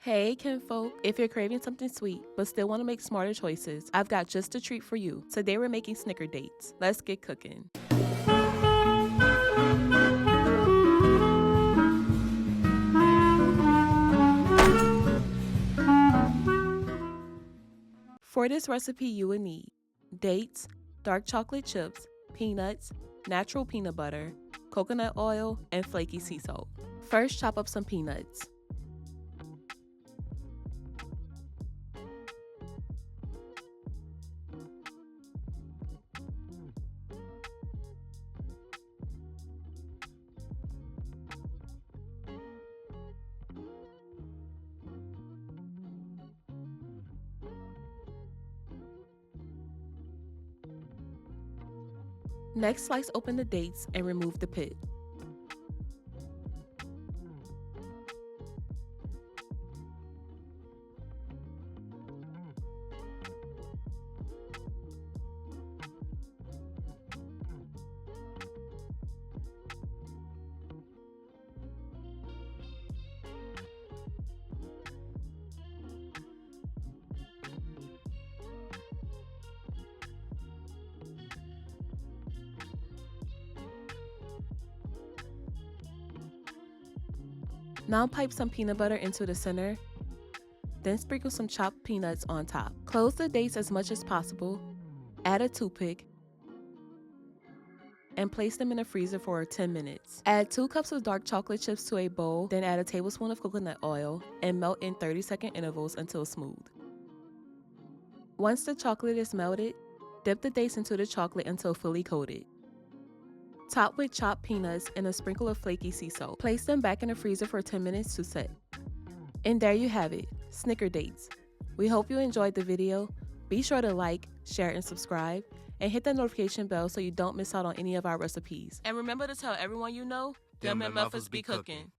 Hey kinfolk, if you're craving something sweet but still want to make smarter choices, I've got just a treat for you. Today we're making Snicker dates. Let's get cooking. For this recipe you will need dates, dark chocolate chips, peanuts, natural peanut butter, coconut oil, and flaky sea salt. First, chop up some peanuts. Next, slice open the dates and remove the pit. Now pipe some peanut butter into the center, then sprinkle some chopped peanuts on top. Close the dates as much as possible, add a toothpick, and place them in the freezer for 10 minutes. Add 2 cups of dark chocolate chips to a bowl, then add a tablespoon of coconut oil and melt in 30-second intervals until smooth. Once the chocolate is melted, dip the dates into the chocolate until fully coated. Top with chopped peanuts and a sprinkle of flaky sea salt. Place them back in the freezer for 10 minutes to set. And there you have it, Snicker dates. We hope you enjoyed the video. Be sure to like, share, and subscribe, and hit that notification bell so you don't miss out on any of our recipes. And remember to tell everyone you know, them MFers be cooking.